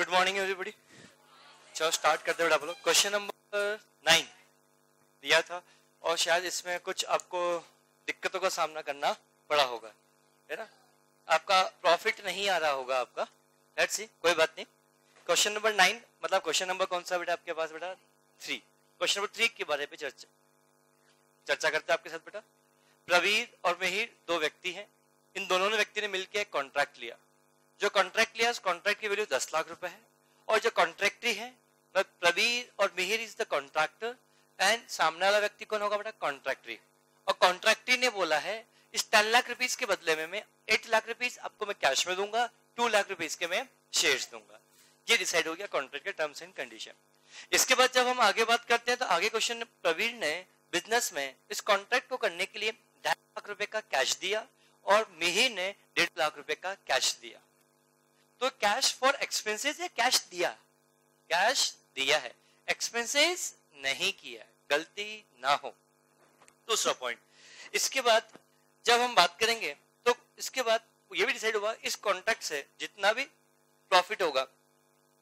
Good morning everybody. चलो start करते हैं। बोलो क्वेश्चन नंबर 9 दिया था और शायद इसमें कुछ आपको दिक्कतों का सामना करना पड़ा होगा, है ना। आपका प्रॉफिट नहीं आ रहा होगा आपका। लेट्स सी, कोई बात नहीं। क्वेश्चन नंबर 9 मतलब क्वेश्चन नंबर कौन सा बेटा आपके पास? बेटा 3। क्वेश्चन नंबर 3 के बारे में चर्चा करते हैं आपके साथ। बेटा प्रवीर और मिहिर दो व्यक्ति हैं। इन दोनों ने व्यक्ति ने मिलकर एक कॉन्ट्रैक्ट लिया। जो कॉन्ट्रैक्ट लिया उस कॉन्ट्रैक्ट की वैल्यू 10 लाख रुपए है और जो कॉन्ट्रैक्टी है प्रवीर और Mihir is the contractor and सामने वाला व्यक्ति कौन होगा बेटा? कॉन्ट्रैक्टरी। और कॉन्ट्रैक्टरी ने बोला है इस 10 लाख रुपीज के बदले में मैं 8 लाख रुपीज आपको मैं कैश में दूंगा, 2 लाख रुपीज के मैं शेयर्स दूंगा। ये डिसाइड हो गया कॉन्ट्रैक्ट के टर्म्स एंड कंडीशन। इसके बाद जब हम आगे बात करते हैं तो आगे क्वेश्चन प्रवीर ने बिजनेस में इस कॉन्ट्रैक्ट को करने के लिए 2.5 लाख रुपए का कैश दिया और मिहिर ने 1.5 लाख रुपए का कैश दिया। तो कैश फॉर एक्सपेंसेस या कैश दिया? कैश दिया है, एक्सपेंसेस नहीं किया, गलती ना हो। दूसरा पॉइंट, इसके बाद जब हम बात करेंगे तो इसके बाद ये भी डिसाइड होगा इस कॉन्ट्रैक्ट से जितना भी प्रॉफिट होगा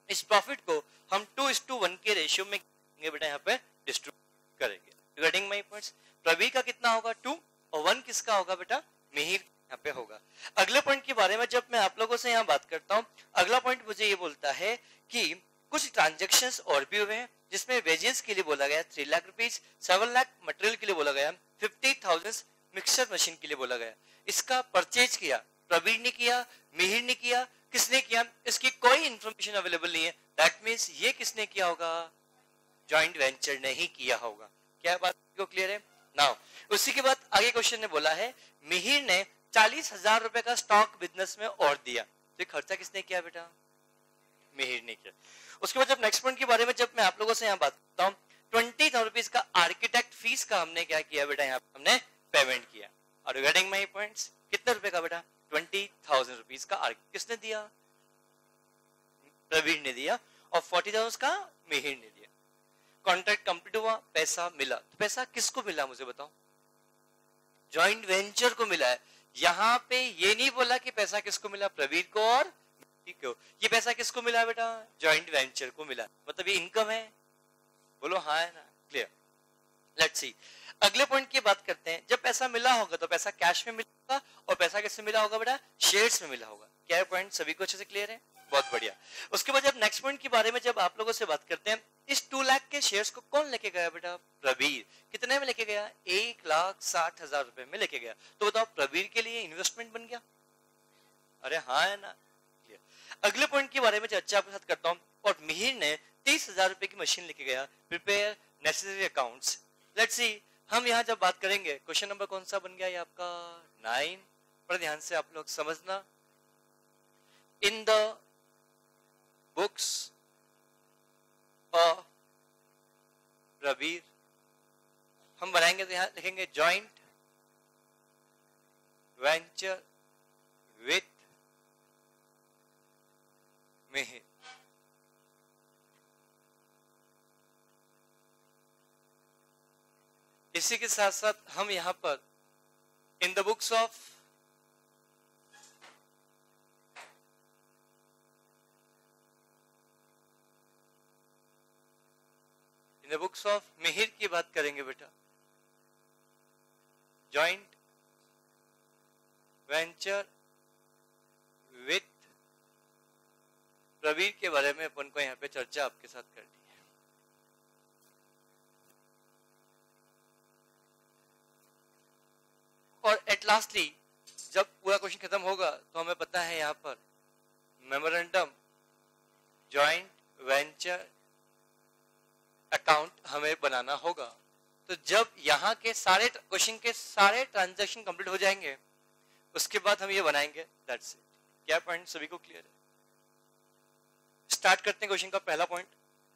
इस प्रॉफिट को हम 2:1 के रेशियो में बेटा यहाँ पे डिस्ट्रीब्यूट करेंगे। रिगार्डिंग माय पॉइंट्स, प्रवीर का कितना होगा? 2 और 1 किसका होगा बेटा? मिहिर यहाँ पे होगा। अगले पॉइंट के बारे में जब मैं आप लोगों से यहाँ बात करता हूँ, अगला पॉइंट मुझे ये बोलता है कि कुछ ट्रांजेक्शंस और भी हुए हैं जिसमें वेजेस के लिए बोला गया 3 लाख रुपीज, 7 लाख मटेरियल के लिए बोला गया, 50,000 मिक्सर मशीन के लिए बोला गया। इसका परचेज किया प्रवीर ने किया, मिहिर ने किया, किसने किया? इसकी कोई इंफॉर्मेशन अवेलेबल नहीं है। दैट मीन्स ये किसने किया होगा? जॉइंट वेंचर ने ही किया होगा। क्या बात को क्लियर है? नाउ उसी के बाद आगे क्वेश्चन ने बोला है मिहिर ने 40,000 रुपए का स्टॉक बिजनेस में और दिया। तो खर्चा किसने किया बेटा? मिहिर ने किया। उसके बाद जब नेक्स्ट पॉइंट के बारे में जब मैं आप लोगों से यहाँ बात करता हूँ, 20,000 रुपीज का आर्किटेक्ट फीस का हमने क्या किया बेटा? यहाँ हमने पेमेंट किया। और रिगार्डिंग माई पॉइंट्स, कितने रुपए का बेटा? 20,000 रुपीज का किसने दिया? प्रवीर ने दिया और 40,000 का मिहिर ने दिया। कॉन्ट्रैक्ट कंप्लीट हुआ, पैसा मिला। तो पैसा किसको मिला मुझे बताओ? जॉइंट वेंचर को मिला है। यहाँ पे ये नहीं बोला कि पैसा किसको मिला? प्रवीर को और मिहिर को। ये पैसा किसको मिला बेटा? जॉइंट वेंचर को मिला। मतलब ये इनकम है। बोलो हाँ है ना? क्लियर। लेट्स सी, अगले पॉइंट की बात करते हैं। जब पैसा मिला होगा तो पैसा कैश में मिला होगा और पैसा किससे मिला होगा बेटा? शेयर्स में मिला होगा। क्या पॉइंट सभी को अच्छे से क्लियर है? बहुत बढ़िया। उसके बाद जब नेक्स्ट पॉइंट के बारे में जब आप लोगों से बात करते हैं, इस 2 लाख के शेयर्स को कौन लेके गया बेटा? प्रवीर। कितने में लेके गया? 1,60,000 रुपए में लेके गया। तो बताओ प्रवीर के लिए इन्वेस्टमेंट बन गया? अरे हाँ है ना? अगले पॉइंट के बारे में चर्चा आपके साथ करता हूँ। और मिहिर ने 30,000 रुपए की मशीन लेके गया। Prepare necessary accounts. Let's see, हम यहाँ जब बात करेंगे क्वेश्चन नंबर कौन सा बन गया? ये आपका 9। पर ध्यान से आप लोग समझना। In the books of Praveer हम बनाएंगे तो यहाँ लिखेंगे जॉइंट वेंचर विथ मिहिर। इसी के साथ साथ हम यहां पर इन द बुक्स ऑफ मिहिर की बात करेंगे बेटा। जॉइंट वेंचर विथ प्रवीर के बारे में अपन को यहाँ पे चर्चा आपके साथ करनी है। और एट लास्टली जब पूरा क्वेश्चन खत्म होगा तो हमें पता है यहाँ पर मेमोरेंडम जॉइंट वेंचर अकाउंट हमें बनाना होगा। तो जब यहाँ के सारे क्वेश्चन के सारे ट्रांजैक्शन कंप्लीट हो जाएंगे उसके बाद हम ये बनाएंगे। That's it. क्या पॉइंट सभी को क्लियर है? स्टार्ट करते हैं क्वेश्चन का पहला पॉइंट।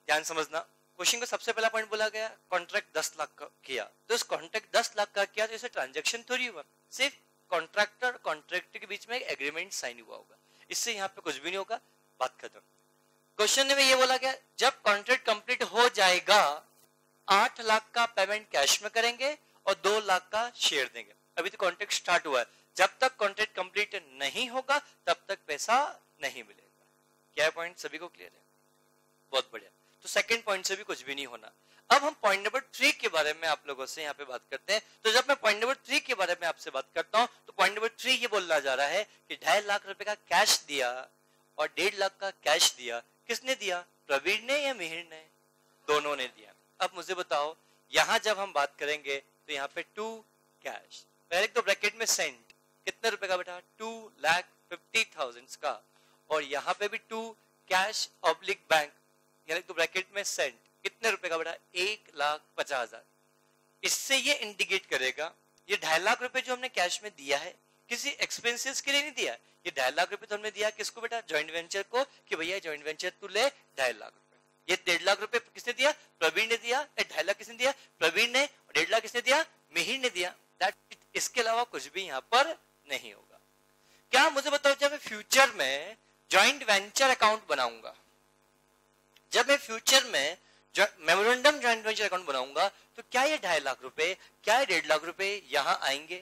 ध्यान समझना। क्वेश्चन का सबसे पहला पॉइंट बोला गया कॉन्ट्रैक्ट 10 लाख का किया। तो इस कॉन्ट्रैक्ट 10 लाख का किया तो इसे ट्रांजैक्शन थोड़ी हुआ, सिर्फ कॉन्ट्रैक्टर और कॉन्ट्रैक्टर के बीच में एक एग्रीमेंट साइन हुआ होगा। इससे यहाँ पे कुछ भी नहीं होगा, बात खत्म। क्वेश्चन में ये बोला गया जब कॉन्ट्रैक्ट कंप्लीट हो जाएगा 8 लाख का पेमेंट कैश में करेंगे और 2 लाख का शेयर देंगे। अभी तो कॉन्ट्रैक्ट स्टार्ट हुआ है, जब तक कॉन्ट्रैक्ट कंप्लीट नहीं होगा तब तक पैसा नहीं मिलेगा। क्या पॉइंट सभी को क्लियर है? बहुत बढ़िया। तो सेकंड पॉइंट से भी कुछ भी नहीं होना। अब हम पॉइंट नंबर 3 के बारे में आप लोगों से यहाँ पे बात करते हैं। तो जब मैं पॉइंट नंबर 3 के बारे में आपसे बात करता हूँ तो पॉइंट नंबर 3 ये बोलना जा रहा है कि 2.5 लाख रुपए का कैश दिया और 1.5 लाख का कैश दिया, किसने दिया? प्रवीण ने या मिहिर ने? दोनों ने दिया। अब मुझे बताओ, यहाँ जब हम बात करेंगे तो यहाँ पे 2 कैश, पहले तो ब्रैकेट में सेंट, कितने रुपए का बेटा? 2,50,000 का, और यहाँ पे भी 2 कैश ऑब्लिक बैंक, यानी तो ब्रैकेट में सेंट, कितने रुपए का बेटा? 1,50,000। इससे ये इंडिकेट करेगा ये 2.5 लाख रुपए जो हमने कैश में दिया है किसी एक्सपेंसेस के लिए नहीं दिया। ये 2.5 लाख रुपए तो हमने दिया किसको बेटा? जॉइंट वेंचर को, कि भैया जॉइंट वेंचर तू ले 2.5 लाख रुपए। ये 1.5 लाख रुपए किसने दिया? प्रवीण ने दिया। 2.5 लाख किसने दिया? प्रवीण ने। 1.5 लाख किसने दिया? मिहिर ने दिया। दैट, इसके अलावा कुछ भी यहाँ पर नहीं होगा। क्या मुझे बताओ, जब मैं फ्यूचर में जॉइंट वेंचर अकाउंट बनाऊंगा, जब मैं फ्यूचर में मेमोरेंडम जॉइंट वेंचर अकाउंट बनाऊंगा, तो क्या ये 2.5 लाख रुपए, क्या ये 1.5 लाख रुपए यहाँ आएंगे?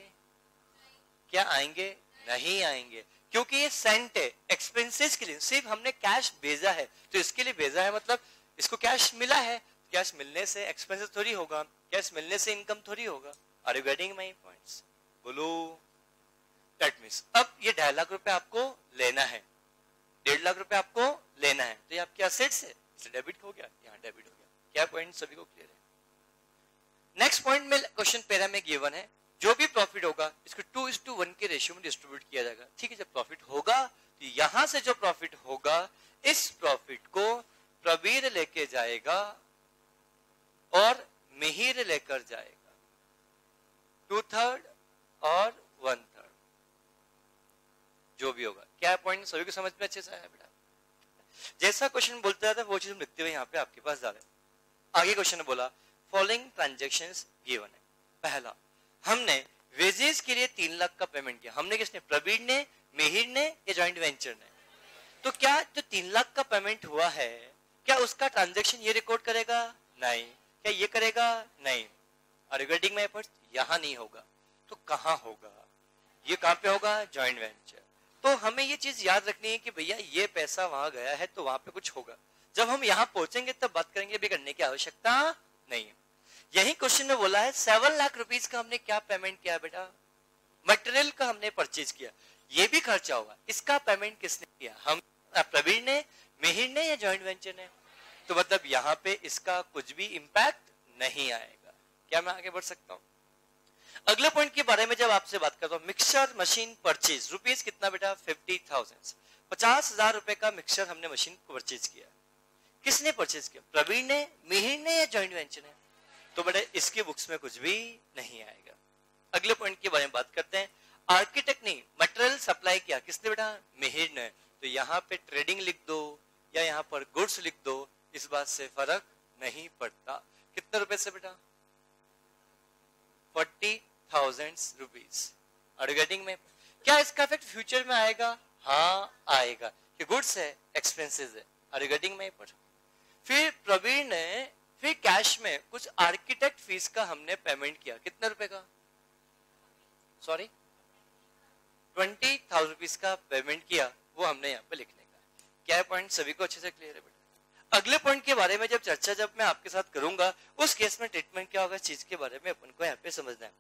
क्या आएंगे? नहीं आएंगे, क्योंकि ये सेंट है एक्सपेंसेस के लिए। सिर्फ हमने कैश भेजा है, तो इसके लिए भेजा है मतलब इसको कैश मिला है। कैश मिलने से एक्सपेंसेस थोड़ी होगा, कैश मिलने से इनकम थोड़ी होगा। Are you getting my points? बोलो। दैट मींस अब ये 2.5 लाख रुपए आपको लेना है, 1.5 लाख रुपए आपको लेना है, तो ये आपके असेट्स है, डेबिट हो गया, यहाँ डेबिट हो गया। क्या पॉइंट सभी को क्लियर है? नेक्स्ट पॉइंट में क्वेश्चन पैरा में गिवन है, जो भी प्रॉफिट होगा इसको 2:1 के रेशियो में डिस्ट्रीब्यूट किया जाएगा। ठीक है, जब प्रॉफिट होगा तो यहां से जो प्रॉफिट होगा, इस प्रॉफिट को प्रवीर लेके जाएगा और मिहिर लेकर जाएगा, 2/3 और 1/3 जो भी होगा। क्या पॉइंट सभी को समझ में अच्छे से आया बेटा? जैसा क्वेश्चन बोलता था वो चीज हम लिखते हुए यहाँ पे आपके पास जा रहे हैं। आगे क्वेश्चन ने बोला फॉलोइंग ट्रांजैक्शंस गिवन है। पहला, हमने वेजेस के लिए 3 लाख का पेमेंट किया। हमने किसने? प्रवीण ने, मिहिर ने या जॉइंट वेंचर ने? तो क्या जो 3 लाख का पेमेंट हुआ है, क्या उसका ट्रांजैक्शन ये रिकॉर्ड करेगा? नहीं। क्या ये करेगा? नहीं। Are you getting my point? यहां नहीं होगा तो कहां होगा? ये कहां पे होगा? Joint venture. तो हमें ये चीज याद रखनी है कि भैया ये पैसा वहां गया है तो वहां पे कुछ होगा। जब हम यहाँ पहुंचेंगे तब बात करेंगे, भी करने की आवश्यकता नहीं है। यही क्वेश्चन में बोला है 7 लाख रुपीस का हमने क्या पेमेंट किया बेटा? मटेरियल का हमने परचेज किया, ये भी खर्चा होगा। इसका पेमेंट किसने किया? हम, प्रवीण ने, मिहिर ने या जॉइंट वेंचर ने? तो मतलब यहाँ पे इसका कुछ भी इंपैक्ट नहीं आएगा। क्या मैं आगे बढ़ सकता हूँ? अगले पॉइंट के बारे में जब आपसे बात करता हूँ, मिक्सचर मशीन परचेज, रुपीज कितना बेटा? 50,000। 50,000 रुपए का मिक्सचर हमने मशीन को परचेज किया। किसने परचेज किया? प्रवीण ने, मिहिर ने या जॉइंट वेंचर ने? तो बेटा इसके बुक्स में कुछ भी नहीं आएगा। अगले पॉइंट के बारे में बात करते हैं। आर्किटेक्ट ने मटेरियल सप्लाई किया, किसने बेटा? मिहिर ने। तो यहाँ पे ट्रेडिंग लिख दो या यहाँ पर गुड्स लिख दो, इस बात से फर्क नहीं पड़ता। कितने रुपए से बेटा? 40,000 रुपीज। आर यू गेटिंग में? क्या इसका इफेक्ट फ्यूचर में आएगा? हाँ आएगा, कि गुड्स है, एक्सपेंसेस है। आर यू गेटिंग में? फिर प्रवीण ने फिर कैश में कुछ आर्किटेक्ट फीस का हमने पेमेंट किया, कितने रुपए का? सॉरी, 20,000 रुपीज का पेमेंट किया, वो हमने यहाँ पे लिखने का। क्या पॉइंट सभी को अच्छे से क्लियर है बेटा? अगले पॉइंट के बारे में जब चर्चा जब मैं आपके साथ करूंगा, उस केस में ट्रीटमेंट क्या होगा, चीज के बारे में अपन को यहाँ पे समझना है।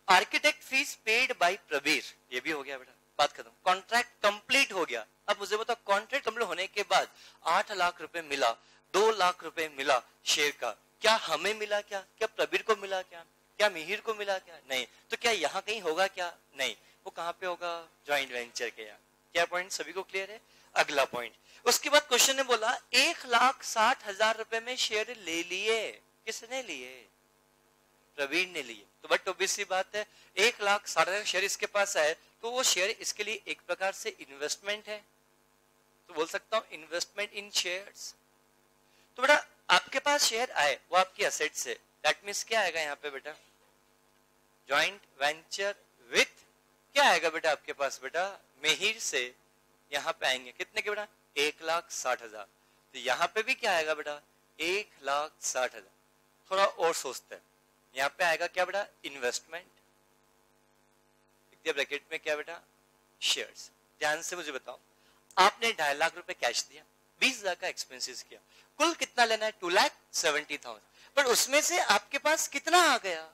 Architect fees paid by Praveer, ये भी हो गया बेटा, बात खत्म। कॉन्ट्रैक्ट कंप्लीट हो गया। अब मुझे बताओ, कॉन्ट्रैक्ट कंप्लीट होने के बाद 8 लाख रुपए मिला, 2 लाख रुपए मिला शेयर का, क्या हमें मिला? क्या प्रवीर को मिला? क्या मिहिर को मिला? क्या नहीं। तो क्या यहाँ कहीं होगा? क्या नहीं। वो कहाँ पे होगा? जॉइंट वेंचर के यहाँ। क्या पॉइंट सभी को क्लियर है? अगला पॉइंट, उसके बाद क्वेश्चन ने बोला 1,60,000 रुपए में शेयर ले लिए। किसने लिए? प्रवीण ने लिए। तो बट ऑब्वियसली बात है, 1,60,000 शेयर इसके पास है, तो वो शेयर इसके लिए एक प्रकार से इन्वेस्टमेंट है। तो बोल सकता हूं इन्वेस्टमेंट इन शेयर्स। तो बेटा आपके पास शेयर आए, वो आपकी असेट्स है। दैट मींस क्या आएगा यहाँ पे बेटा? जॉइंट वेंचर विथ क्या आएगा बेटा आपके पास? बेटा मिहिर से यहाँ पे आएंगे कितने के बेटा? 1,60,000। तो यहाँ पे भी क्या आएगा बेटा? 1,60,000। थोड़ा और सोचते हैं, यहाँ पे आएगा क्या बेटा? इन्वेस्टमेंट, ब्रैकेट में क्या बेटा? शेयर्स। ध्यान से मुझे बताओ, आपने 2.5 लाख रुपए कैश दिया, 20,000 का एक्सपेंसेस किया, कुल कितना लेना है 2,70,000, पर उसमें से आपके पास कितना आ गया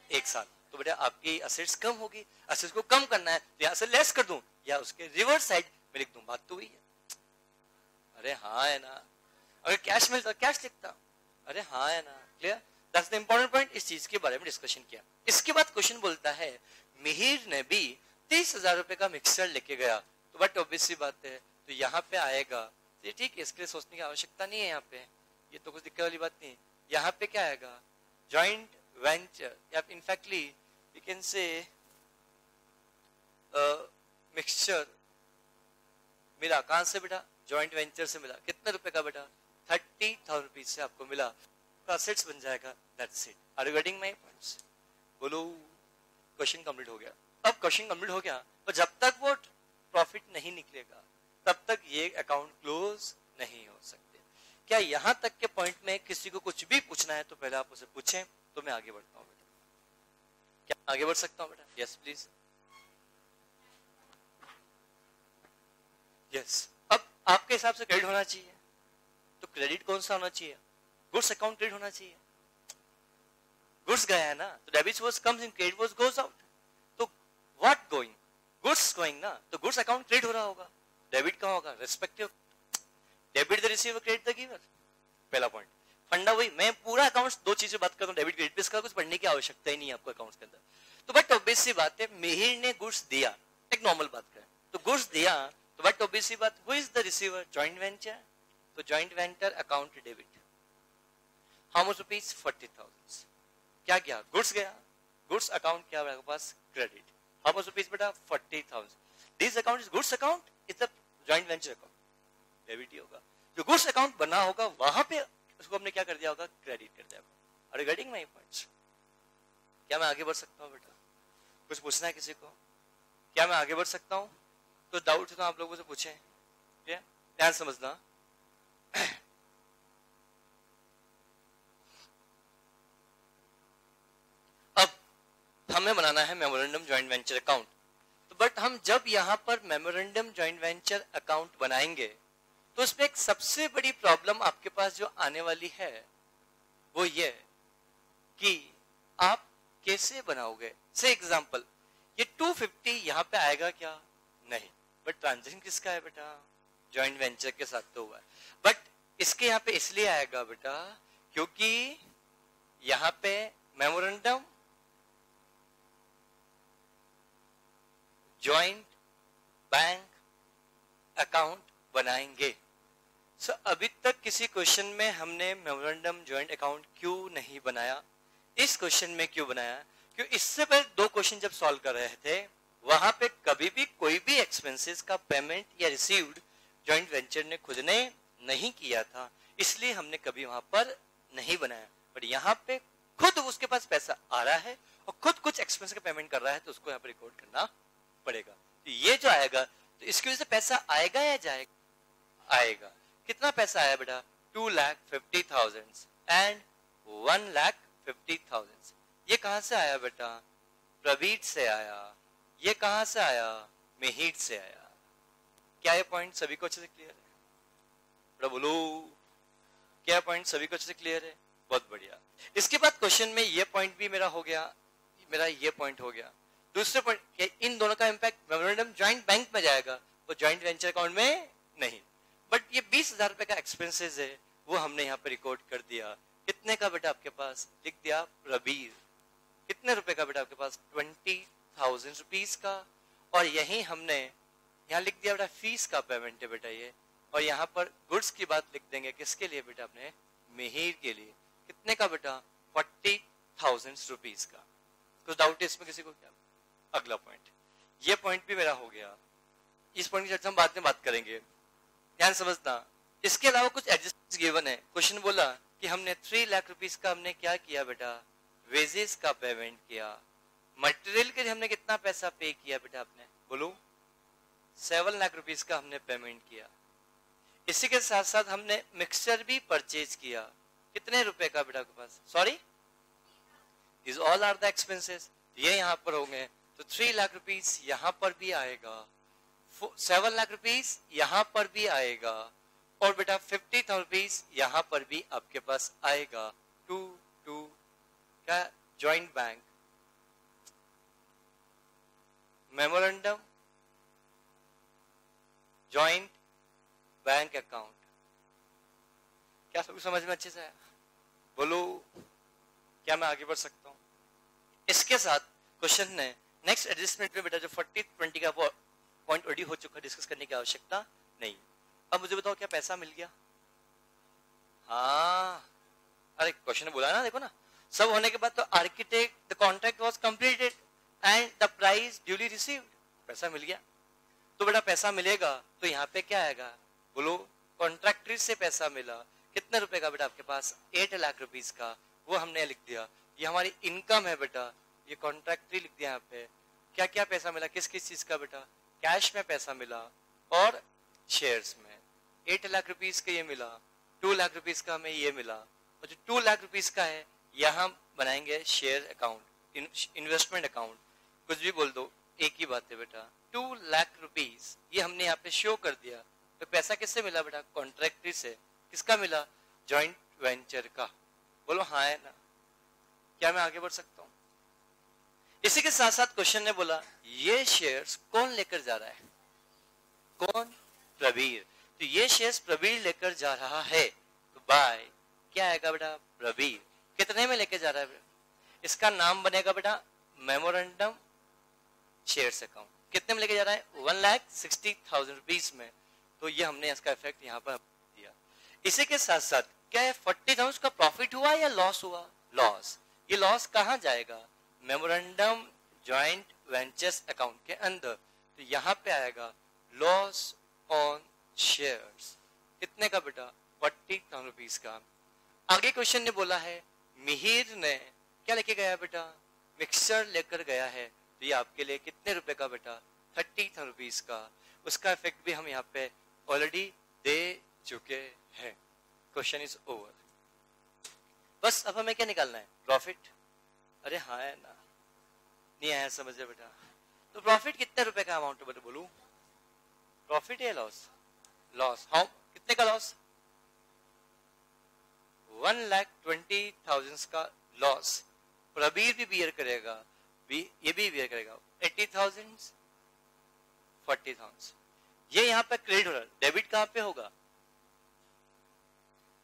1 साल, तो बेटा आपकी असेट्स कम होगी, असेट्स को कम करना है तो यहाँ से लेस कर दूं या उसके रिवर्स साइड में लिख दूं, बात तो वही है। अरे हाँ है ना, अगर कैश मिलता कैश लिखता, अरे हाँ है ना, clear, that's the important point, इस चीज के बारे में डिस्कशन किया। इसके बाद क्वेश्चन बोलता है मिहिर ने भी 30,000 रुपए का मिक्सर लेके गया, तो बट ऑब्वियस सी बात है तो यहाँ पे आएगा, ये ठीक है, इसके लिए सोचने की आवश्यकता नहीं है, यहाँ पे ये तो कुछ दिक्कत वाली बात नहीं है। यहाँ पे क्या आएगा, जॉइंट वेंचर, या इनफैक्टली यू कैन से मिक्सचर मिला, कहां से बेटा, जॉइंट वेंचर से मिला, कितने रुपए का बेटा 30,000 रुपीज से आपको मिला, तो असेट्स बन जाएगा, that's it. Are you getting my points? बोलो, क्वेश्चन कंप्लीट हो गया। अब क्वेश्चन कंप्लीट हो गया, तो जब तक वो प्रॉफिट नहीं निकलेगा तब तक ये अकाउंट क्लोज नहीं हो सकते। क्या यहां तक के पॉइंट में किसी को कुछ भी पूछना है तो पहले आप उसे पूछें, तो मैं आगे बढ़ता हूं बेटा। क्या आगे बढ़ सकता हूं बेटा? Yes please, yes. अब आपके हिसाब से क्रेडिट होना चाहिए, तो क्रेडिट कौन सा होना चाहिए, गुड्स अकाउंट क्रेडिट होना चाहिए, गुड्स गया है ना, तो debit was comes in, credit was goes out, तो व्हाट गोइंग, गुड्स गोइंग ना, तो गुड्स अकाउंट क्रेडिट हो रहा होगा, डेबिट कहां होगा, respective, debit the receiver credit the giver, पहला पॉइंट। फंडा वही, मैं पूरा अकाउंट्स दो चीजें बात करता हूं, डेबिट क्रेडिट पे, इसका कुछ पढ़ने की आवश्यकता ही नहीं है आपको अकाउंट्स के अंदर। तो बट ऑब्वियस सी बात है, मिहिर ने गुड्स दिया, एक नॉर्मल बात करें तो गुड्स दिया, तो बट ऑब्वियस सी बात, who is the receiver, joint venture, तो joint venture account debit, how much rupees 40,000, क्या किया, गुड्स गया, गुड्स अकाउंट क्या है पास, क्रेडिट, हाउ मच रुपीज बेटा 40,000, this account is goods account, it's a joint venture account, debit ही होगा, जो गुड्स अकाउंट बना होगा वहां पे उसको हमने क्या कर दिया होगा, क्रेडिट कर दिया होगा। Are you getting my points? क्या मैं आगे बढ़ सकता हूँ बेटा? कुछ पूछना है किसी को? क्या मैं आगे बढ़ सकता हूँ? तो डाउट तो आप लोगों से पूछें, ध्यान समझना। अब हमें बनाना है मेमोरेंडम जॉइंट वेंचर अकाउंट, तो बट हम जब यहां पर मेमोरेंडम जॉइंट वेंचर अकाउंट बनाएंगे तो उसमें एक सबसे बड़ी प्रॉब्लम आपके पास जो आने वाली है वो ये कि आप कैसे बनाओगे। से एग्जांपल, ये 250 यहां पे आएगा क्या, नहीं, बट ट्रांजेक्शन किसका है बेटा, जॉइंट वेंचर के साथ तो हुआ है, बट इसके यहाँ पे इसलिए आएगा बेटा क्योंकि यहां पे मेमोरेंडम जॉइंट बैंक अकाउंट बनाएंगे। सो अभी तक किसी क्वेश्चन में हमने मेमोरेंडम जॉइंट अकाउंट क्यों नहीं बनाया, इस क्वेश्चन में क्यों बनाया, क्यों इससे पहले दो क्वेश्चन जब सॉल्व कर रहे थे वहां पे कभी भी कोई भी एक्सपेंसेस का पेमेंट या रिसीव्ड जॉइंट वेंचर ने खुद ने नहीं किया था, इसलिए हमने कभी वहां पर नहीं बनाया। बट यहाँ पे खुद उसके पास पैसा आ रहा है और खुद कुछ एक्सपेंस का पेमेंट कर रहा है, तो उसको यहाँ पे रिकॉर्ड करना पड़ेगा। तो ये जो आएगा तो इसकी वजह से पैसा आएगा या जाएगा, आएगा। कितना पैसा आया बेटा, 2,50,000 एंड 1,50,000। ये कहां से आया बेटा, प्रवीण से आया। ये कहां से आया, मिहिर से आया। क्या ये पॉइंट सभी को अच्छे से क्लियर है? बेटा बोलो, क्या पॉइंट सभी को अच्छे से क्लियर है? बहुत बढ़िया। इसके बाद क्वेश्चन में ये पॉइंट भी मेरा हो गया, मेरा ये पॉइंट हो गया। दूसरे पॉइंट, इन दोनों का इंपैक्ट मेमोरेंडम जॉइंट बैंक में जाएगा, वो जॉइंट वेंचर अकाउंट में नहीं। बट ये 20,000 रुपए का एक्सपेंसेस है, वो हमने यहाँ पे रिकॉर्ड कर दिया। कितने का बेटा आपके पास, लिख दिया प्रवीर। कितने रुपए का बेटा आपके पास, 20,000 रुपीज का। और यही हमने यहाँ लिख दिया बेटा फीस का पेमेंट है बेटा ये। और यहाँ पर गुड्स की बात लिख देंगे, किसके लिए बेटा, अपने मिहिर के लिए। कितने का बेटा, 40,000 रुपीज का। कुछ डाउट है इसमें किसी को क्या? अगला पॉइंट, ये पॉइंट भी मेरा हो गया। इस पॉइंट की चर्चा हम बाद में बात करेंगे, ध्यान समझना। इसके अलावा कुछ एडजस्टमेंट्स गिवन है। क्वेश्चन बोला कि हमने 3 लाख रुपीस का हमने क्या किया बेटा, वेजेस का पेमेंट किया। मटेरियल के लिए हमने कितना पैसा पे किया बेटा, आपने बोलो 7 लाख रुपीस का हमने पेमेंट किया। इसी के साथ साथ हमने मिक्सचर भी परचेज किया। कितने रुपए का बेटा आपके पास, sorry, this all are the expenses. ये यहाँ पर होंगे, तो 3 लाख रुपीस यहाँ पर भी आएगा, 7 लाख रुपीस यहाँ पर भी आएगा, और बेटा 50,000 रुपीज यहाँ पर भी आपके पास आएगा टू टू क्या joint bank memorandum joint bank account. क्या सबको समझ में अच्छे से आया? बोलो क्या मैं आगे बढ़ सकता हूं? इसके साथ क्वेश्चन ने नेक्स्ट एडजस्टमेंट में बेटा जो 40-20 का पॉइंट ऑलरेडी हो चुका, डिस्कस करने की आवश्यकता नहीं। अब मुझे बताओ क्या पैसा मिल गया? हाँ, अरे क्वेश्चन ने बोला ना, देखो ना, सब होने के बाद तो architect the contract was completed and the price duly received, पैसा मिल गया। तो बेटा पैसा मिलेगा तो यहाँ पे क्या आएगा? बोलो कॉन्ट्रैक्टर से पैसा मिला, कितने रुपए का बेटा आपके पास? 8 लाख रुपीस का, वो हमने लिख दिया। ये हमारी इनकम है बेटा, ये कॉन्ट्रैक्टरी लिख दिया यहाँ पे। क्या क्या पैसा मिला, किस किस चीज का बेटा? कैश में पैसा मिला और शेयर्स में। 8 लाख रुपीस का ये मिला, 2 लाख रुपीस का हमें ये मिला, और जो 2 लाख रुपीस का है यहाँ बनाएंगे शेयर अकाउंट, इन्वेस्टमेंट अकाउंट, कुछ भी बोल दो, एक ही बात है बेटा। 2 लाख रुपीस ये हमने यहाँ पे शो कर दिया। तो पैसा किससे मिला बेटा? कॉन्ट्रैक्टरी से। किसका मिला? जॉइंट वेंचर का। बोलो हाँ है ना? क्या मैं आगे बढ़ सकता हूँ? इसी के साथ साथ क्वेश्चन ने बोला ये शेयर्स कौन लेकर जा रहा है? कौन? प्रवीर। तो ये शेयर्स प्रवीर लेकर जा रहा है, तो बाय क्या आएगा बेटा? प्रवीर। कितने में लेके जा रहा है? इसका नाम बनेगा बेटा मेमोरेंडम शेयर्स अकाउंट। कितने में लेके जा रहा है? 1,60,000 रुपीज में। तो ये हमने इसका इफेक्ट यहाँ पर दिया। इसी के साथ साथ क्या है, 40,000 का प्रॉफिट हुआ या लॉस हुआ? लॉस। ये लॉस कहाँ जाएगा? मेमोरेंडम जॉइंट वेंचर्स अकाउंट के अंदर। तो यहाँ पे आएगा लॉस ऑन शेयर्स। कितने का बेटा? 40,000 रुपीज का। आगे क्वेश्चन ने बोला है मिहिर ने क्या लेके गया बेटा? मिक्सचर लेकर गया है। तो ये आपके लिए कितने रुपए का बेटा? 30,000 रुपीज का। उसका इफेक्ट भी हम यहाँ पे ऑलरेडी दे चुके हैं। Question is over. बस अब हमें क्या निकालना है? प्रॉफिट। अरे हाँ है ना? नहीं आया समझ रहे बेटा? तो प्रॉफिट कितने रुपए का अमाउंट है बेटा? बोलू प्रॉफिट या लॉस? लॉस। हाँ, कितने का लॉस? 1,20,000 का लॉस। प्रबीर भी बियर करेगा, ये भी बियर करेगा। 80,000, 40,000। ये यहाँ पे क्रेडिट हो रहा है। डेबिट कहाँ पे होगा?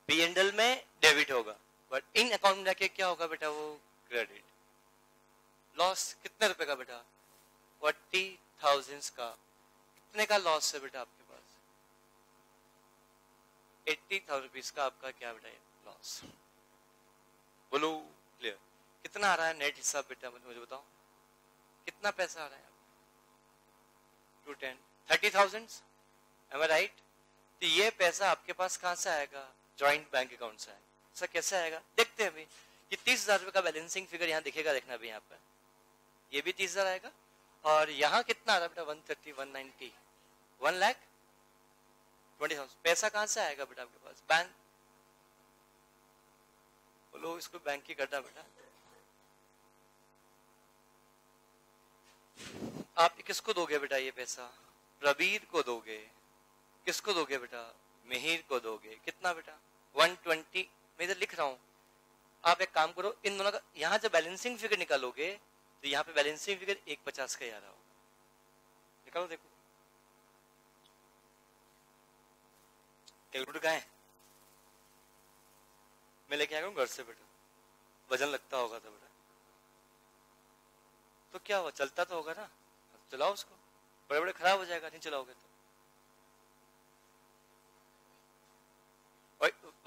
P&L में डेबिट होगा, बट इन अकाउंट में जाके क्या होगा बेटा? वो क्रेडिट। लॉस कितने रुपए का बेटा? 40,000 का। कितने का लॉस है बेटा आपके पास? 80,000 रुपीज का आपका क्या बेटा? लॉस। बोलो क्लियर? कितना आ रहा है नेट हिसाब बेटा? मुझे बताओ कितना पैसा आ रहा है? 210, 30,000। Am I right? तो ये पैसा आपके पास कहां से आएगा? जॉइंट बैंक अकाउंट से आएगा। सर कैसे आएगा? देखते हैं अभी। ये 30,000 रुपए का बैलेंसिंग फिगर यहाँ दिखेगा, देखना भी यहाँ पे। ये भी 30,000 आएगा। और यहाँ कितना आ रहा है बेटा? 130, 190, 1,20,000। पैसा कहां से आएगा बेटा आपके पास? बैंक। बोलो इसको बैंक की करना बेटा। आप किसको दोगे बेटा ये पैसा? प्रबीर को दोगे। किसको दोगे बेटा? मिहिर को दोगे। कितना बेटा? 120। मैं इधर लिख रहा हूं, आप एक काम करो, इन दोनों का यहाँ जब बैलेंसिंग फिगर निकालोगे तो यहाँ पे बैलेंसिंग फिगर 150 का ही आ रहा होगा। निकालो देखो, कैलकुलेटर कहाँ है? मैं लेके आया हूँ घर से बेटा। वजन लगता होगा तो बेटा, तो क्या हुआ? चलता तो होगा ना? चलाओ उसको। बड़े बड़े खराब हो जाएगा नहीं चलाओगे तो।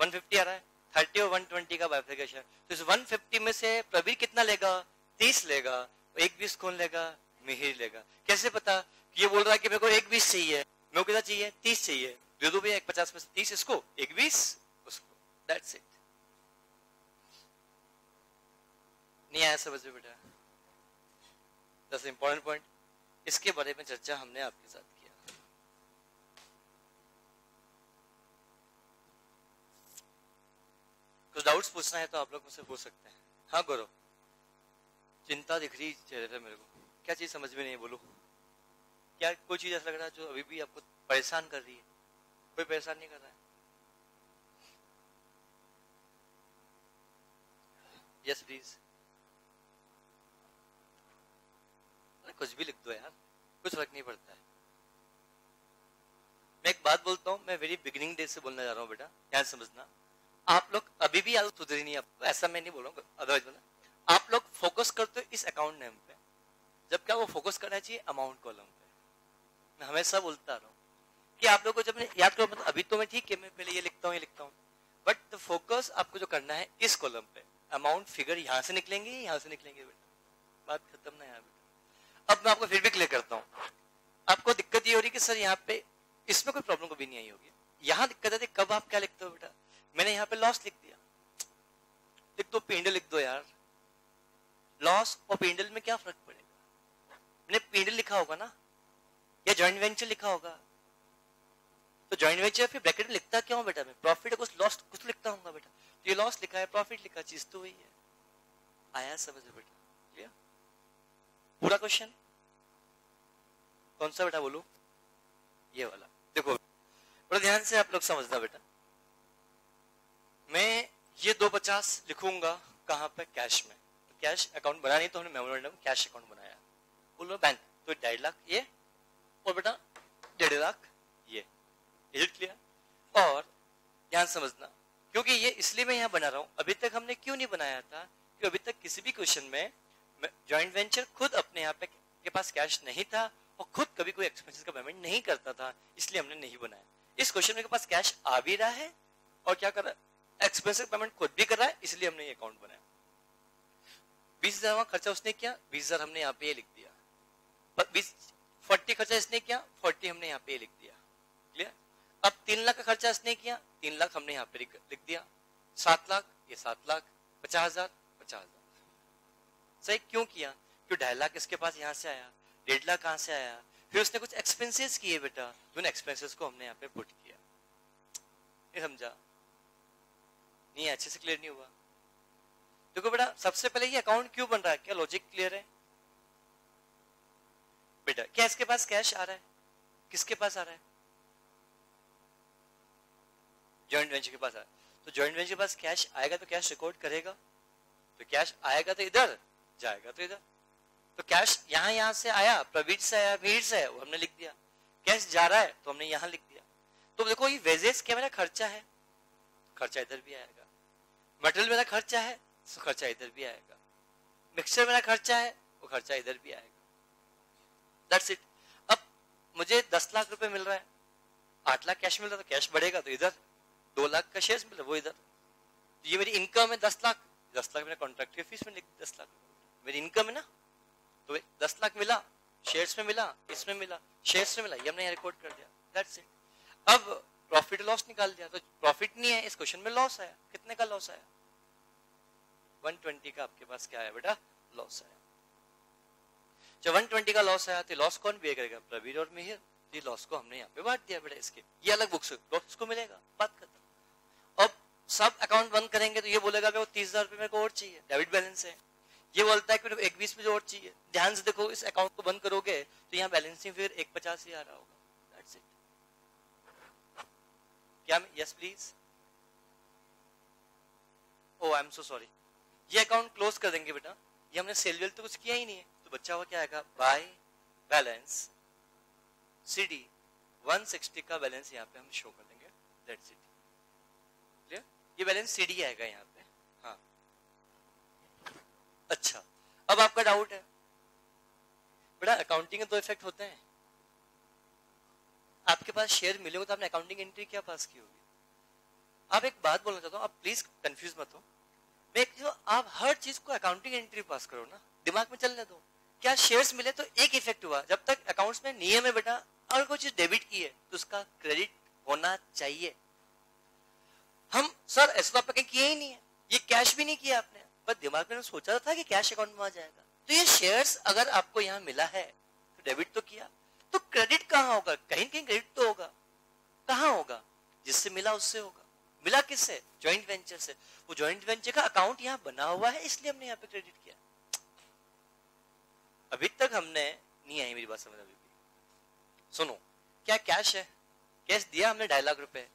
150 आ रहा है, 30 और 120 का बाइफिकेशन। तो इस 150 में से प्रबीर कितना लेगा? 30 लेगा। एक 20 कौन लेगा? मिहिर लेगा। कैसे पता? कि ये बोल रहा है कि मेरे को एक 20 चाहिए, मेरे को कितना चाहिए? 30 चाहिए। दे दो भैया, एक 50 में से 30 इसको, एक 20 उसको। That's it. नहीं आया समझ में बेटा? That's important point. इसके बारे में चर्चा हमने आपके साथ किया। कुछ डाउट्स पूछना है तो आप लोग मुझसे पूछ सकते हैं। हाँ गौरव, चिंता दिख रही चेहरे पे मेरे को। क्या चीज समझ में नहीं? बोलो क्या कोई चीज ऐसा लग रहा है जो अभी भी आपको परेशान कर रही है? कोई परेशान नहीं कर रहा है? प्लीज। कुछ भी लिख दो यार, कुछ फर्क नहीं पड़ता है। मैं एक बात बोलता हूँ, मैं वेरी बिगिनिंग डे से बोलना जा रहा हूँ बेटा, ध्यान समझना। आप लोग अभी भी आदत सुधरी नहीं, आपको ऐसा मैं नहीं बोल रहा हूँ, अदरवाइज बोला आप लोग फोकस करते हो इस अकाउंट नेम पे, जब क्या वो फोकस करना चाहिए अमाउंट कॉलम पे। मैं हमेशा बोलता रहा हूँ कि आप लोग को जब याद करो, मतलब अभी तो मैं ठीक है, मैं पहले ये लिखता हूँ, बट द फोकस आपको जो करना है इस कॉलम पे, अमाउंट फिगर यहाँ से निकलेंगे, यहाँ से निकलेंगे बेटा, बात खत्म ना यहाँ बेटा। अब मैं आपको फिर भी क्लियर करता हूँ। आपको दिक्कत ये हो रही कि सर यहाँ पे इसमें कोई प्रॉब्लम कभी नहीं आई होगी, यहाँ दिक्कत है कब आप क्या लिखते हो बेटा। मैंने यहाँ पे लॉस लिख दिया, लिख दो पेंडल लिख दो यार, लॉस और पेंडल में क्या फर्क पड़ेगा। मैंने पेंडल लिखा होगा ना, या जॉइंट वेंचर लिखा होगा, तो जॉइंट वेंचर फिर ब्रैकेट में लिखता क्या हूँ बेटा मैं, प्रॉफिट है कुछ लॉस कुछ लिखता हूँ बेटा। तो ये लॉस लिखा है, प्रॉफिट लिखा, चीज तो वही है। आया समझ बेटा, क्लियर। पूरा क्वेश्चन कौन सा बेटा बोलूं, ये वाला देखो बड़ा ध्यान से आप लोग समझना बेटा। मैं ये 250 लिखूंगा कहां पे, कैश में। तो कैश अकाउंट बना नहीं तो हमने मेमोरेंडम कैश अकाउंट बनाया, बोलो बैंक, तो 2.5 लाख ये, और बेटा 1.5 लाख ये। Is it clear. और ध्यान समझना, क्योंकि ये इसलिए मैं यहाँ बना रहा हूँ, अभी तक हमने क्यों नहीं बनाया था, क्योंकि अभी तक किसी भी क्वेश्चन में जॉइंट वेंचर खुद अपने यहाँ पे के पास कैश नहीं था और खुद कभी कोई एक्सपेंसेस का पेमेंट नहीं करता था, इसलिए हमने नहीं बनाया। इस क्वेश्चन में के पास कैश आ भी रहा है और क्या कर रहा है, एक्सपेंसिव पेमेंट खुद भी कर रहा है, इसलिए हमने ये अकाउंट बनाया। 20,000 खर्चा उसने किया, 20,000 हमने यहाँ पे लिख दिया। 40 खर्चा इसने किया, 40 हमने यहाँ पे लिख दिया, क्लियर। अब 3 लाख का खर्चा इसने किया, 3 लाख हमने यहाँ पे लिख दिया। 7 लाख ये 7 लाख, 50,000 50,000। सही क्यों किया, क्यों 2.5 लाख इसके पास यहाँ से आया, 1.5 लाख कहाँ से आया, फिर उसने कुछ एक्सपेंसेस किए बेटा, उन एक्सपेंसेस को हमने यहाँ पे पुट किया। ये समझा नहीं, अच्छे से क्लियर नहीं हुआ। देखो बेटा सबसे पहले ये अकाउंट क्यों बन रहा है, क्या लॉजिक क्लियर है बेटा। क्या इसके पास कैश आ रहा है, किसके पास आ रहा है, जॉइंट वेंचर के पास आ रहा है। तो जॉइंट वेंचर के पास कैश आएगा तो कैश रिकॉर्ड करेगा, तो कैश आएगा तो इधर जाएगा तो इधर। तो कैश यहाँ से आया, प्रवीण से आया, मीर से आया, वो हमने लिख दिया। कैश जा रहा है तो हमने यहाँ लिख दिया। तो देखो ये वेजेस क्या मेरा खर्चा है, खर्चा इधर भी आएगा। मटेरियल मेरा खर्चा है, तो खर्चा इधर भी आएगा। मिक्सचर मेरा खर्चा है, वो खर्चा इधर भी आएगा। That's it. अब मुझे 10 लाख रुपए मिल रहा है, 8 लाख कैश मिल रहा है, तो कैश बढ़ेगा तो इधर, 2 लाख का शेयर मिल रहा है वो इधर। तो ये मेरी इनकम है 10 लाख, 10 लाख मेरा कॉन्ट्रैक्ट की फीस में लिख 10 लाख मेरी इनकम है ना। तो 10 लाख मिला, शेयर्स में मिला, इसमें मिला, शेयर्स में मिला, ये हमने यहाँ रिकॉर्ड कर दिया। That's it. अब प्रॉफिट लॉस निकाल दिया, तो प्रॉफिट नहीं है इस क्वेश्चन में, लॉस आया। कितने का लॉस आया, 120 का आपके पास क्या आया बेटा, लॉस आया। जब 120 का लॉस आया तो लॉस कौन बेयर करेगा, प्रवीर और मिहिर। ये लॉस को हमने यहाँ पे बांट दिया बेटा, इसके ये अलग बुक्स लॉस को मिलेगा, बात खत्म। अब सब अकाउंट बंद करेंगे तो ये बोलेगा कि वो 30,000 रुपए मेरे को और चाहिए, डेबिट बैलेंस है। ये बोलता है कि 120 में जो और चाहिए। ध्यान से देखो, इस अकाउंट को बंद करोगे तो यहाँ बैलेंसिंग फिर 150 ही आ रहा होगा। That's it. क्या yes please, oh I am so sorry. ये अकाउंट क्लोज कर देंगे बेटा, ये हमने सेल वेल तो कुछ किया ही नहीं है। तो बच्चा हुआ क्या आएगा, बाय बैलेंस सीडी 160 का बैलेंस यहाँ पे हम शो कर देंगे। That's it, clear. ये बैलेंस सीडी आएगा यहाँ पे। हाँ अच्छा, अब आपका डाउट है बेटा, अकाउंटिंग के 2 इफेक्ट होते हैं। आपके पास शेयर मिले हो तो आपने अकाउंटिंग एंट्री क्या पास की होगी। आप एक बात बोलना चाहता हूँ, आप प्लीज कंफ्यूज मत हो। जो आप हर चीज को अकाउंटिंग एंट्री पास करो ना, दिमाग में चलने दो। क्या शेयर्स मिले तो एक इफेक्ट हुआ, जब तक अकाउंट्स में नियम है बेटा, अगर कोई चीज डेबिट की है तो उसका क्रेडिट होना चाहिए। हम सर ऐसा तो आपने किया ही नहीं है, ये कैश भी नहीं किया आपने, बस दिमाग में सोचा था कि कैश अकाउंट में आ जाएगा। तो ये शेयर्स अगर आपको यहाँ मिला है तो डेबिट तो किया, तो क्रेडिट कहाँ होगा, कहीं कहीं क्रेडिट तो होगा। कहाँ होगा, जिससे मिला उससे होगा। मिला किससे, जॉइंट वेंचर से। वो जॉइंट वेंचर का अकाउंट यहाँ बना हुआ है, इसलिए हमने यहाँ पे क्रेडिट किया। अभी तक हमने नहीं आई मेरी बात समझ। अभी भी सुनो, क्या कैश है, कैश दिया हमने 2.5 लाख रुपए,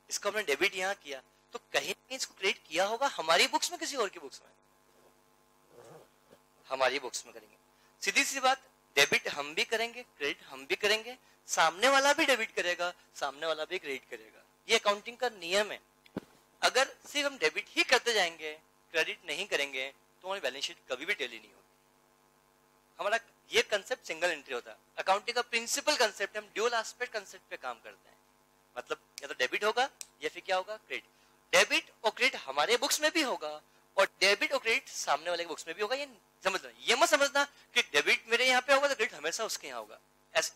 इसको हमने डेबिट यहाँ किया, तो कहीं इसको क्रेडिट किया होगा हमारी बुक्स में, किसी और की बुक्स में। हमारी बुक्स में करेंगे। सीधी सी बात, डेबिट हम भी करेंगे, क्रेडिट हम भी करेंगे, सामने वाला भी डेबिट करेगा, सामने वाला भी क्रेडिट करेगा। ये अकाउंटिंग का नियम है। अगर सिर्फ हम डेबिट ही करते जाएंगे, क्रेडिट नहीं करेंगे, तो हमारी बैलेंस शीट कभी भी टेली नहीं होगी। हमारा ये कंसेप्ट सिंगल एंट्री होता है। अकाउंटिंग का प्रिंसिपल कंसेप्ट, हम ड्यूल एस्पेक्ट कंसेप्ट पे काम करते हैं। मतलब या तो डेबिट होगा या फिर क्या होगा, क्रेडिट। डेबिट और क्रेडिट हमारे बुक्स में भी होगा और डेबिट और क्रेडिट सामने वाले के बुक्स में भी होगा। ये समझना, ये मत समझना कि डेबिट मेरे यहाँ पे होगा तो क्रेडिट हमेशा उसके यहाँ होगा। ऐसा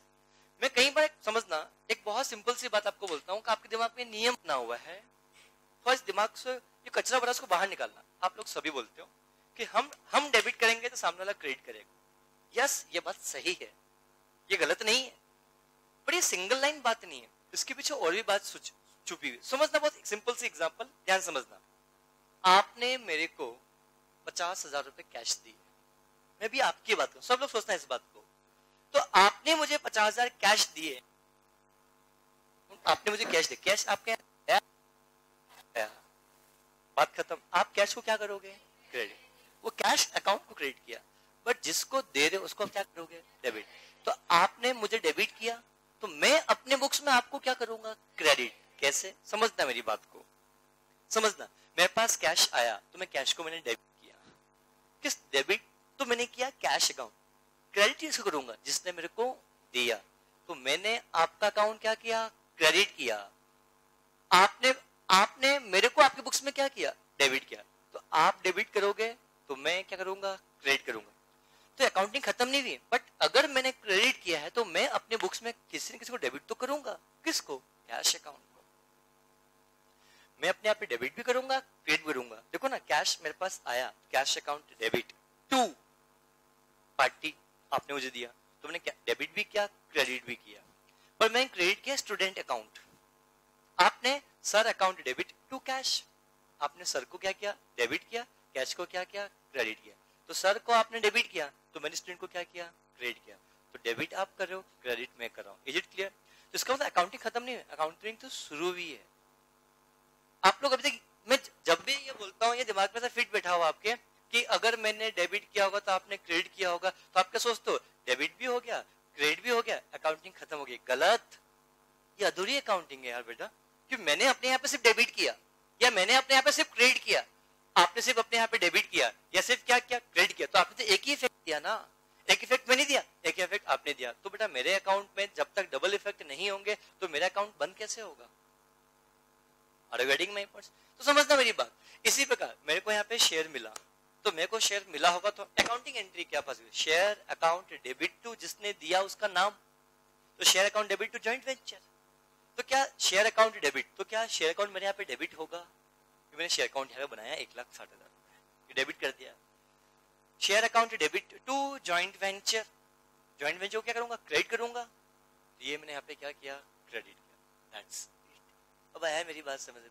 मैं कहीं बार समझना, एक बहुत सिंपल सी बात आपको बोलता हूँ कि आपके दिमाग में नियम बना हुआ है, फर्स्ट दिमाग से ये कचरा भरा उसको बाहर निकालना। आप लोग सभी बोलते हो कि हम डेबिट करेंगे तो सामने वाला क्रेडिट करेगा। यस, ये बात सही है, ये गलत नहीं है, पर ये सिंगल लाइन बात नहीं है, इसके पीछे और भी बात छुपी हुई। समझना, बहुत सिंपल सी एग्जांपल, ध्यान समझना। आपने मेरे को 50,000 रुपए कैश दिए, मैं भी आपकी बात करूं, सब लोग सोचते हैं इस बात को। तो आपने मुझे 50,000 कैश दिए, आपने मुझे कैश दिए, कैश आपके है? बात खत्म। आप कैश को क्या करोगे, क्रेडिट। वो कैश अकाउंट को क्रेडिट किया, बट जिसको दे रहे हो उसको क्या करोगे, डेबिट। तो आपने मुझे डेबिट किया तो मैं अपने बुक्स में आपको क्या करूंगा, क्रेडिट। कैसे, समझना मेरी बात को, समझना। मेरे पास कैश आया तो मैं कैश को मैंने डेबिट किया, किस डेबिट तो मैंने किया कैश अकाउंट। क्रेडिट किसको करूंगा, जिसने मेरे को दिया। तो मैंने आपका अकाउंट क्या किया, क्रेडिट किया। आपने मेरे को आपके बुक्स में क्या किया, डेबिट किया। तो आप डेबिट करोगे तो मैं क्या करूंगा, क्रेडिट करूंगा। तो अकाउंटिंग खत्म नहीं हुई, बट अगर मैंने क्रेडिट किया है तो मैं अपने बुक्स में किसी न किसी को डेबिट तो करूंगा। किसको, कैश अकाउंट को। मैं अपने आप पे डेबिट भी करूंगा, क्रेडिट भी करूंगा। देखो ना, कैश मेरे पास आया, cash account debit to party, आपने मुझे दिया तो मैंने डेबिट भी किया, क्रेडिट भी किया। पर मैंने क्रेडिट किया स्टूडेंट अकाउंट, आपने sir account debit to cash, आपने सर को क्या किया, डेबिट किया, कैश को क्या किया, क्रेडिट किया। तो सर को आपने डेबिट किया तो मैंने स्टूडेंट को क्या किया, क्रेडिट किया। तो डेबिट आप कर रहे हो, क्रेडिट मैं कर रहा हूं। Is it clear? तो इसका मतलब अकाउंटिंग खत्म नहीं है, अकाउंटिंग तो शुरू भी है। आप लोग अभी तक, मैं जब भी ये बोलता हूँ ये दिमाग में से फिट बैठा हुआ आपके कि अगर मैंने डेबिट किया होगा तो आपने क्रेडिट किया होगा, तो आप क्या सोचते हो, डेबिट भी हो गया, क्रेडिट भी हो गया, अकाउंटिंग खत्म हो गई। गलत, ये अधूरी अकाउंटिंग है यार बेटा। कि मैंने अपने यहाँ पे सिर्फ डेबिट किया या मैंने अपने यहाँ पे सिर्फ क्रेडिट किया, आपने सिर्फ अपने यहाँ पे डेबिट किया या सिर्फ क्या किया, क्रेडिट किया, तो आपने तो एक ही इफेक्ट दिया ना। एक इफेक्ट मैंने दिया, एक इफेक्ट आपने दिया। तो बेटा मेरे अकाउंट में जब तक डबल इफेक्ट नहीं होंगे तो मेरा अकाउंट बंद कैसे होगा। Are you getting my points? तो समझना मेरी बात। इसी प्रकार मेरे को यहाँ पे शेयर मिला, तो मेरे को शेयर मिला होगा तो अकाउंटिंग एंट्री क्या फंसी, शेयर अकाउंट डेबिट टू जिसने दिया उसका नाम, तो share account debit to joint venture. तो क्या शेयर अकाउंट डेबिट, तो क्या शेयर अकाउंट मेरे यहाँ पे डेबिट होगा, मैंने शेयर अकाउंट यहाँ पे बनाया 1,60,000 डेबिट कर दिया। Share account debit to joint venture, joint venture को क्या करूंगा, क्रेडिट करूंगा। ये मैंने यहाँ पे क्या किया, क्रेडिट किया। That's it. अब आया मेरी बात समझ में?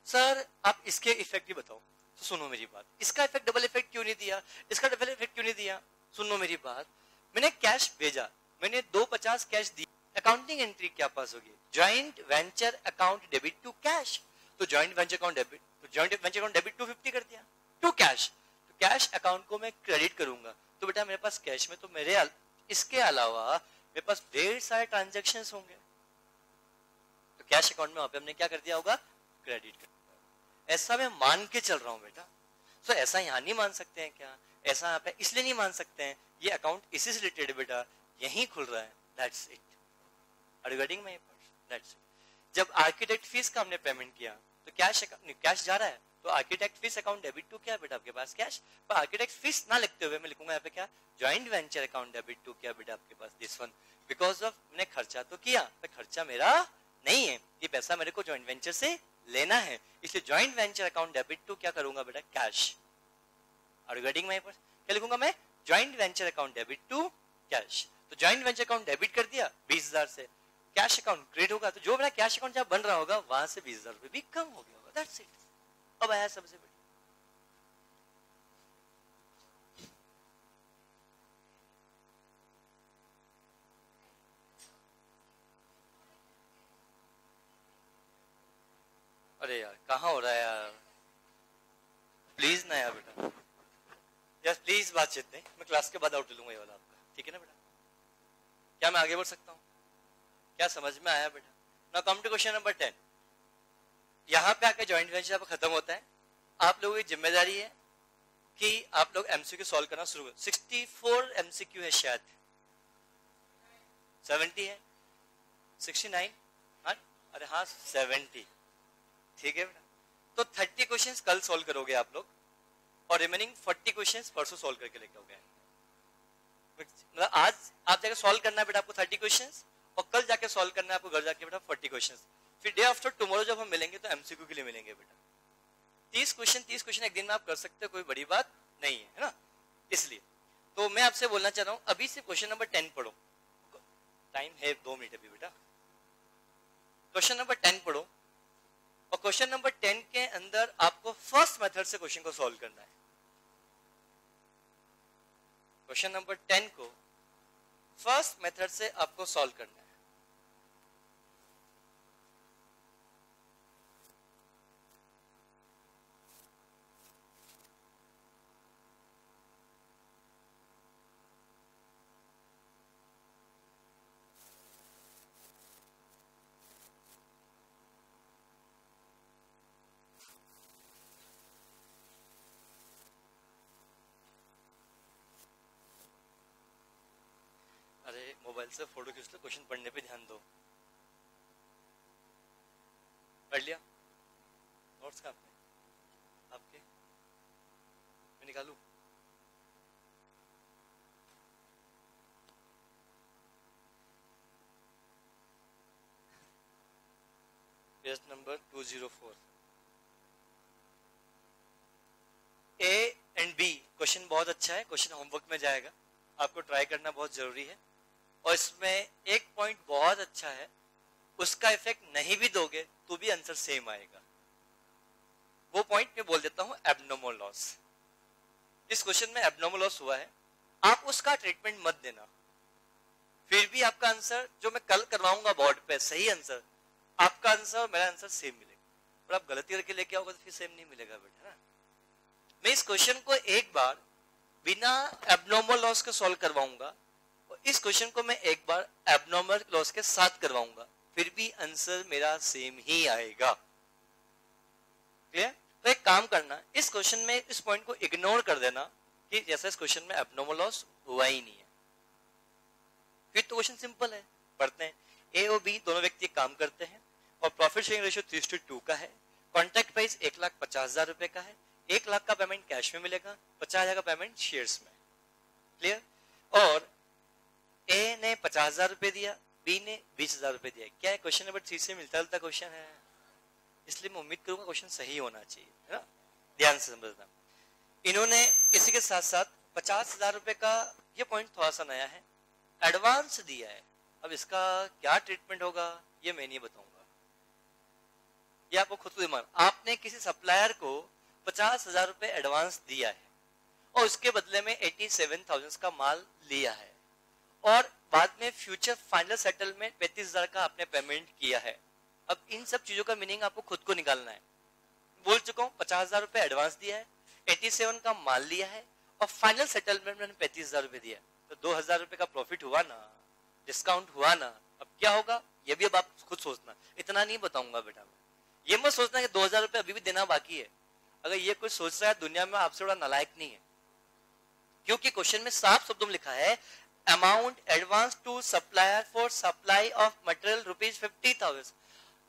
सर आप इसके इफेक्ट ही बताओ। तो सुनो मेरी बात, इसका इफेक्ट डबल इफेक्ट क्यों नहीं दिया, इसका डबल इफेक्ट क्यों नहीं दिया। सुनो मेरी बात, मैंने कैश भेजा, मैंने 250 कैश दी, अकाउंटिंग एंट्री क्या पास होगी, joint venture account debit to cash. तो ज्वाइंट वेंचर अकाउंट डेबिट, तो ज्वाइंट वेंचर अकाउंट डेबिट 250 कर दिया टू कैश। तो कैश अकाउंट को मैं क्रेडिट करूंगा। तो बेटा मेरे पास कैश में तो मेरे इसके अलावा मेरे पास ढेर सारे ट्रांजेक्शन होंगे, तो कैश अकाउंट में वहां पे हमने क्या कर दिया होगा, क्रेडिट कर दिया। ऐसा मैं मान के चल रहा हूं बेटा। तो ऐसा यहाँ नहीं मान सकते हैं क्या, ऐसा यहाँ पे इसलिए नहीं मान सकते हैं, ये अकाउंट इसी से रिलेटेड है बेटा, यही खुल रहा है। That's it. Are you getting my point? That's it. जब आर्किटेक्ट फीस का हमने पेमेंट किया तो कैश जा रहा है, तो architect fees account debit to क्या बेटा आपके पास, कैश। पर आर्किटेक्ट फीस ना लिखते हुए मैं लिखूंगा यहाँ पे क्या, joint venture account debit to क्या बेटा आपके पास, दिस वन। बिकॉज ऑफ मैंने खर्चा तो किया, पर खर्चा मेरा नहीं है, ये पैसा मेरे को ज्वाइंट वेंचर से लेना है, इसलिए joint venture account debit to क्या करूंगा बेटा, cash. Are you getting my point? क्या लिखूंगा मैं, joint venture account debit to cash. तो ज्वाइंट वेंचर अकाउंट डेबिट कर दिया 20,000 से, कैश अकाउंट क्रेडिट होगा, तो जो मेरा कैश अकाउंट जहां बन रहा होगा वहां से 20,000 रुपए भी कम हो गया होगा। That's it. अब आया सबसे बड़ी, अरे यार कहाँ हो रहा है यार, प्लीज ना यार बेटा, यस प्लीज बातचीत नहीं, मैं क्लास के बाद आउट लूंगा ये वाला आपका, ठीक है ना बेटा? क्या मैं आगे बढ़ सकता हूँ? क्या समझ में आया बेटा? Now come to question number 10। यहाँ पे आकर ज्वाइंट वेंचर खत्म होता है। आप लोगों की जिम्मेदारी है कि आप लोग एमसीक्यू सॉल्व करना शुरू करो। 64 एमसीक्यू है शायद, 70 है, 69, हाँ अरे हाँ 70, ठीक है बेटा? तो 30 क्वेश्चंस कल सॉल्व करोगे आप लोग और रिमेनिंग 40 क्वेश्चंस परसों सॉल्व करके लेके आओगे। मतलब आज आप जाके सॉल्व करना है बेटा आपको 30 क्वेश्चंस, और कल जाके सॉल्व करना है आपको घर जाके बेटा 40 क्वेश्चंस। फिर डे आफ्टर टुमारो जब हम मिलेंगे तो एमसीक्यू के लिए मिलेंगे बेटा। 30 क्वेश्चन एक दिन में आप कर सकते हो, कोई बड़ी बात नहीं है ना? इसलिए तो मैं आपसे बोलना चाह रहा हूं अभी से क्वेश्चन नंबर 10 पढ़ो। टाइम है 2 मिनट अभी बेटा। क्वेश्चन नंबर 10 पढ़ो और क्वेश्चन नंबर 10 के अंदर आपको फर्स्ट मेथड से क्वेश्चन को सॉल्व करना है। क्वेश्चन नंबर 10 को फर्स्ट मेथड से आपको सॉल्व करना है। मोबाइल से फोटो खींच लो, क्वेश्चन पढ़ने पे ध्यान दो। पढ़ लिया नोट्स का आपके? मैं निकालूं? Page number 204। A and B question बहुत अच्छा है, क्वेश्चन होमवर्क में जाएगा, आपको ट्राई करना बहुत जरूरी है। और इसमें एक पॉइंट बहुत अच्छा है, उसका इफेक्ट नहीं भी दोगे तो भी आंसर सेम आएगा। वो पॉइंट मैं बोल देता हूं, एब्नॉर्मल लॉस। इस क्वेश्चन में एब्नॉर्मल लॉस हुआ है, आप उसका ट्रीटमेंट मत देना, फिर भी आपका आंसर जो मैं कल करवाऊंगा बोर्ड पे सही आंसर, आपका आंसर और मेरा आंसर सेम मिलेगा। और आप गलती करके लेके आओगे तो फिर सेम नहीं मिलेगा बेटा ना। मैं इस क्वेश्चन को एक बार बिना एब्नॉर्मल लॉस के सॉल्व करवाऊंगा, इस क्वेश्चन को मैं एक बार एब्नॉर्मल लॉस के साथ करवाऊंगा, फिर भी आंसर मेरा सेम ही आएगा। क्लियर? तो एक काम करना, इस क्वेश्चन में इस पॉइंट को इग्नोर कर देना कि जैसा इस क्वेश्चन में एब्नॉर्मल लॉस हुआ ही नहीं है। फिर तो क्वेश्चन सिंपल है, पढ़ते हैं। ए और बी दोनों व्यक्ति काम करते हैं और प्रॉफिट शेयरिंग रेशियो 3:2 का है। कॉन्ट्रैक्ट प्राइस 1,50,000 रुपए का है। 1 लाख का पेमेंट कैश में मिलेगा, 50,000 का पेमेंट शेयर्स में। क्लियर? और ए ने 50,000 रुपए दिया, बी ने 20,000 रुपए दिया। क्या है? क्वेश्चन नंबर 3 से मिलता जुलता क्वेश्चन है, इसलिए मैं उम्मीद करूंगा क्वेश्चन सही होना चाहिए, है ना? ध्यान से समझना। इन्होंने इसी के साथ साथ 50,000 रुपए का, ये पॉइंट थोड़ा सा नया है, एडवांस दिया है। अब इसका क्या ट्रीटमेंट होगा ये मैं नहीं बताऊंगा, ये आपको खुद को दिमाग। आपने किसी सप्लायर को 50,000 रुपए एडवांस दिया है और उसके बदले में 87,000 का माल लिया है, और बाद में फ्यूचर फाइनल सेटलमेंट 35,000 का आपने पेमेंट किया है। अब इन सब चीजों का मीनिंग आपको खुद को निकालना है। बोल चुका हूं, 50,000 रुपए एडवांस दिया है, 87 का माल लिया है और फाइनल सेटलमेंट में 35,000 रुपए दिया, तो 2,000 रुपए का प्रॉफिट हुआ ना, डिस्काउंट हुआ ना। अब क्या होगा ये भी अब आप खुद सोचना, इतना नहीं बताऊंगा बेटा। ये मत सोचना कि 2,000 रुपए अभी भी देना बाकी है। अगर ये कोई सोच रहा है दुनिया में, आपसे बड़ा नालायक नहीं है, क्योंकि क्वेश्चन में साफ शब्दों में लिखा है amount advance to supplier for supply of material ₹50,000।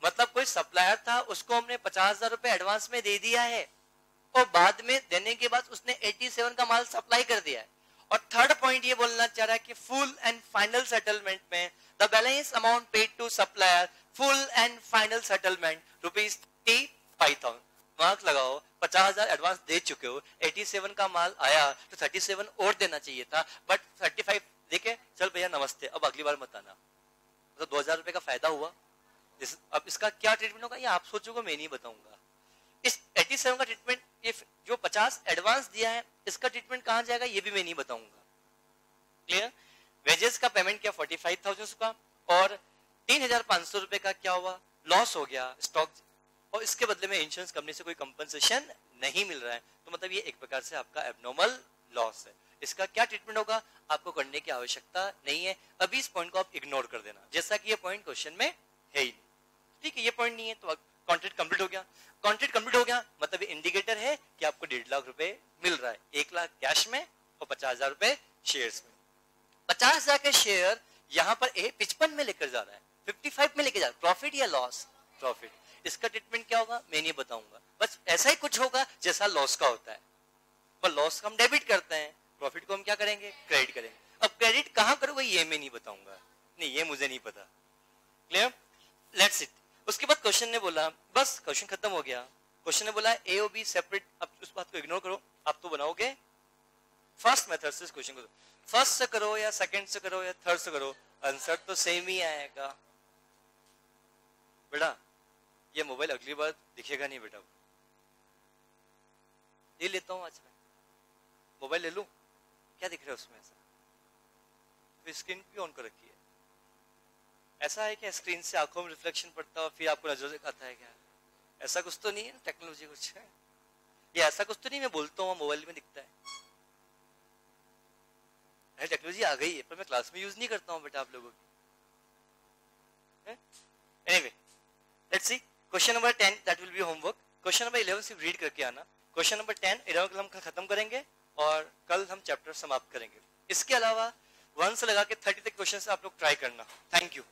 मतलब कोई सप्लायर था, उसको हमने 50,000 रुपए एडवांस में दे दिया है और बाद में देने के बाद उसने 87 का माल सप्लाई कर दिया है। और थर्ड पॉइंट ये बोलना चाह रहा है कि फुल एंड फाइनल सेटलमेंट में the balance amount paid to supplier full and final settlement ₹35,000। Marks लगाओ, 50,000 एडवांस दे चुके हो, 87 का माल आया तो 37 और देना चाहिए था, बट 35 देखे, चल भैया नमस्ते, अब अगली बार मत आना। तो 2,000 रुपए का फायदा हुआ। अब इसका क्या ट्रीटमेंट होगा ये आप सोचोगे, मैं नहीं बताऊंगा। इस 87 का ट्रीटमेंट, ये जो 50 एडवांस दिया है इसका ट्रीटमेंट कहां जाएगा ये भी मैं नहीं बताऊंगा। क्लियर? वेजेस का पेमेंट क्या 45,000 का, और 3,500 रुपए का क्या हुआ, लॉस हो गया स्टॉक, और इसके बदले में इंश्योरेंस कंपनी से कोई कंपनसेशन नहीं मिल रहा है। तो मतलब ये एक प्रकार से आपका एबनॉर्मल लॉस है। इसका क्या ट्रीटमेंट होगा आपको करने की आवश्यकता नहीं है। अभी इस पॉइंट को आप इग्नोर कर देना, जैसा कि ये पॉइंट क्वेश्चन में है ही नहीं। ठीक है, ये पॉइंट नहीं है तो कॉन्ट्रैक्ट कंप्लीट हो गया। कॉन्ट्रैक्ट कंप्लीट हो गया मतलब इंडिकेटर है कि आपको 1.5 लाख रुपए मिल रहा है, 1 लाख कैश में और 50,000 रुपए शेयर्स में। 50,000 के शेयर यहाँ पर 55 में लेकर जा रहा है, 55 में लेकर जा रहा है। प्रॉफिट या लॉस? प्रॉफिट। इसका ट्रीटमेंट क्या होगा मैं नहीं बताऊंगा, बस ऐसा ही कुछ होगा जैसा लॉस का होता है। पर लॉस को हम डेबिट करते हैं, प्रॉफिट को हम क्या करेंगे? क्रेडिट करेंगे। अब क्रेडिट कहां करोगे ये मैं नहीं बताऊंगा, नहीं ये मुझे नहीं पता। क्लियर? Let's it. उसके बाद क्वेश्चन ने बोला, बस क्वेश्चन खत्म हो गया। क्वेश्चन ने बोला ए और बी सेपरेट। अब उस बात को इग्नोर करो, आप तो बनाओगे फर्स्ट मेथड से क्वेश्चन को, फर्स्ट से करो या सेकंड से करो या थर्ड से करो, आंसर तो सेम ही आएगा। बेटा ये मोबाइल अगली बार दिखेगा नहीं बेटा, ये लेता हूं आज मैं, मोबाइल ले लूं, क्या दिख रहा है उसमें ऐसा? फिर स्क्रीन भी ऑन कर रखी है, ऐसा है क्या स्क्रीन से आंखों में रिफ्लेक्शन पड़ता है फिर आपको नजर आता है क्या? ऐसा कुछ तो नहीं है टेक्नोलॉजी कुछ है ये, ऐसा कुछ तो नहीं मैं बोलता हूँ मोबाइल में दिखता है। टेक्नोलॉजी आ गई है पर मैं क्लास में यूज नहीं करता हूँ बेटा आप लोगों की। Anyway let's see question number 10 that will be homework. Question number 11 सिर्फ रीड करके आना। क्वेश्चन नंबर 10 11 कल हम खत्म करेंगे और कल हम चैप्टर समाप्त करेंगे। इसके अलावा 1 से लगा के 30 तक क्वेश्चन आप लोग ट्राई करना। Thank you.